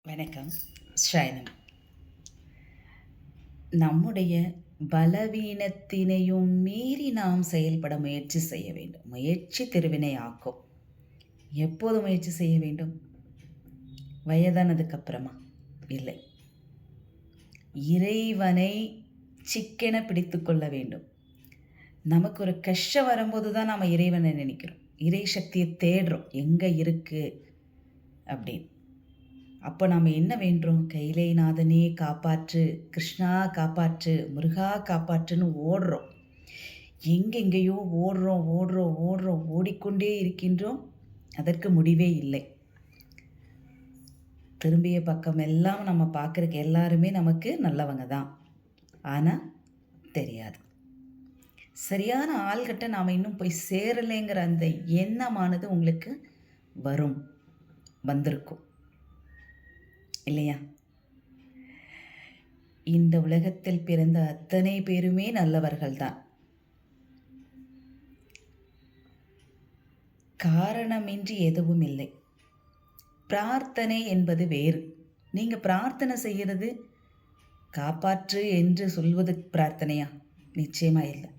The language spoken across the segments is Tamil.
வணக்கம். ஷயனம். நம்முடைய பலவீனத்தினையும் மீறி நாம் செயல்பட முயற்சி செய்ய வேண்டும். முயற்சி திருவினை ஆக்கும். எப்போது முயற்சி செய்ய வேண்டும்? வயதானதுக்கு அப்புறமா? இல்லை. இறைவனை சிக்கென பிடித்து கொள்ள வேண்டும். நமக்கு ஒரு கஷ்டம் வரும்போது தான் நாம் இறைவனை நினைக்கிறோம். இறை சக்தியை தேடுறோம். எங்கே இருக்கு அப்படின்னு. அப்போ நாம் என்ன வேண்டுறோம்? கைலைநாதனே காப்பாற்று, கிருஷ்ணா காப்பாற்று, முருகா காப்பாற்றுன்னு ஓடுறோம். எங்கெங்கேயோ ஓடுறோம் ஓடுறோம் ஓடுறோம் ஓடிக்கொண்டே இருக்கின்றோம். அதற்கு முடிவே இல்லை. திரும்பிய பக்கம் எல்லாம் நம்ம பார்க்குறக்கு எல்லாருமே நமக்கு நல்லவங்க தான். ஆனால் தெரியாது. சரியான ஆள்கிட்ட நாம் இன்னும் போய் சேரலைங்கிற அந்த எண்ணமானது உங்களுக்கு வந்திருக்கும் இல்லையா? இந்த உலகத்தில் பிறந்த அத்தனை பேருமே நல்லவர்கள்தான். காரணமின்றி எதுவும் இல்லை. பிரார்த்தனை என்பது வேறு. நீங்க பிரார்த்தனை செய்கிறது காப்பாற்று என்று சொல்வது பிரார்த்தனையா? நிச்சயமா இல்லை.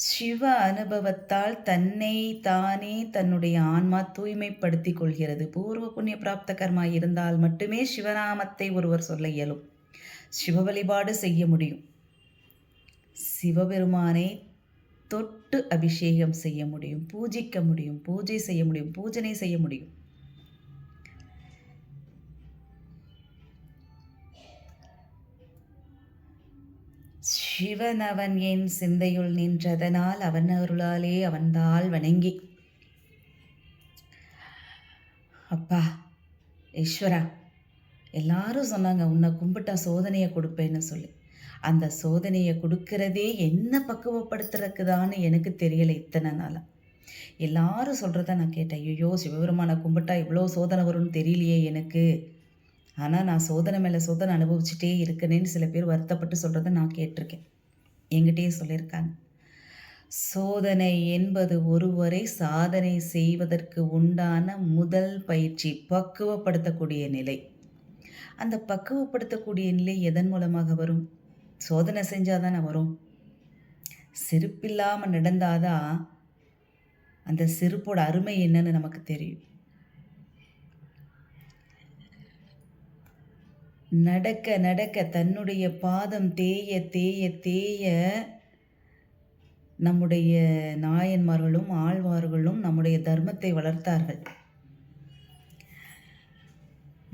சிவ அனுபவத்தால் தன்னை தானே தன்னுடைய ஆன்மா தூய்மைப்படுத்திக் கொள்கிறது. பூர்வ புண்ணிய பிராப்த கர்மா இருந்தால் மட்டுமே சிவநாமத்தை ஒருவர் சொல்ல இயலும். சிவ வழிபாடு செய்ய முடியும். சிவபெருமானை தொட்டு அபிஷேகம் செய்ய முடியும், பூஜிக்க முடியும், பூஜை செய்ய முடியும், பூஜனை செய்ய முடியும். சிவன் அவன் என் சிந்தையுள் நின்றதனால் அவன் அருளாலே அவன்தாள் வணங்கி. அப்பா ஈஸ்வரா, எல்லாரும் சொன்னாங்க உன்னை கும்பிட்டா சோதனையை கொடுப்பேன்னு சொல்லி. அந்த சோதனையை கொடுக்கறதே என்ன பக்குவப்படுத்துறதுக்குதான்னு எனக்கு தெரியலை இத்தனை நாளாக. எல்லாரும் சொல்கிறத நான் கேட்டேன். ஐயோ, சிவபெருமானை கும்பிட்டா இவ்வளோ சோதனை வரும்னு தெரியலையே எனக்கு. ஆனால் நான் சோதனை மேலே சோதனை அனுபவிச்சுட்டே இருக்கேனேன்னு சில பேர் வருத்தப்பட்டு சொல்கிறத நான் கேட்டிருக்கேன். என்கிட்டயே சொல்லியிருக்காங்க. சோதனை என்பது ஒருவரை சாதனை செய்வதற்கு உண்டான முதல் பயிற்சி, பக்குவப்படுத்தக்கூடிய நிலை. அந்த பக்குவப்படுத்தக்கூடிய நிலை எதன் மூலமாக வரும்? சோதனை செஞ்சாதானே வரும். செருப்பில்லாமல் நடந்தாதான் அந்த செருப்போட அருமை என்னன்னு நமக்கு தெரியும். நடக்க நடக்க தன்னுடைய பாதம் தேய தேய தேய நம்முடைய நாயன்மார்களும் ஆழ்வார்களும் நம்முடைய தர்மத்தை வளர்த்தார்கள்.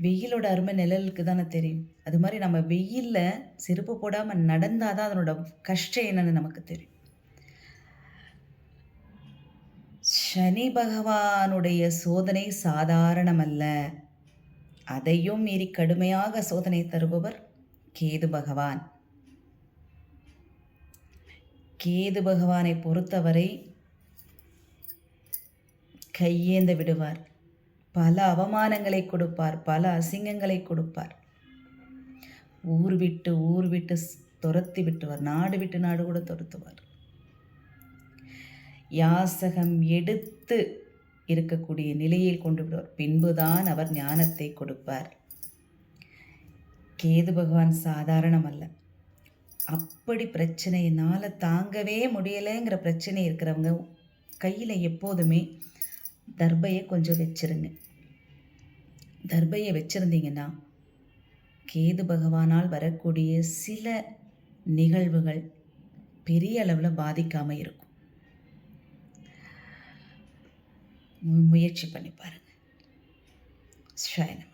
வெயிலோட அருமை நிழலுக்கு தானே தெரியும். அது மாதிரி நம்ம வெயிலில் செருப்பு போடாமல் நடந்தால் தான் அதனோட கஷ்டம் என்னன்னு நமக்கு தெரியும். சனி பகவானுடைய சோதனை சாதாரணமல்ல. அதையும் மீறி கடுமையாக சோதனை தருபவர் கேது பகவான். கேது பகவானை பொறுத்தவரை கையேந்த விடுவார். பல அவமானங்களை கொடுப்பார், பல அசிங்கங்களை கொடுப்பார். ஊர் விட்டு துரத்தி விட்டுவார், நாடு விட்டு நாடு கூட துரத்துவார். யாசகம் எடுத்து இருக்கக்கூடிய நிலையில் கொண்டு விடுவார். பின்புதான் அவர் ஞானத்தை கொடுப்பார். கேது பகவான் சாதாரணம் அல்ல. அப்படி பிரச்சனையினால் தாங்கவே முடியலைங்கிற பிரச்சனை இருக்கிறவங்க கையில் எப்போதுமே தர்பையை கொஞ்சம் வச்சிருங்க. தர்பையை வச்சுருந்தீங்கன்னா கேது பகவானால் வரக்கூடிய சில நிகழ்வுகள் பெரிய அளவில் பாதிக்காமல் இருக்கும். முயற்சி பண்ணி பாருங்கள். ஷயனம்.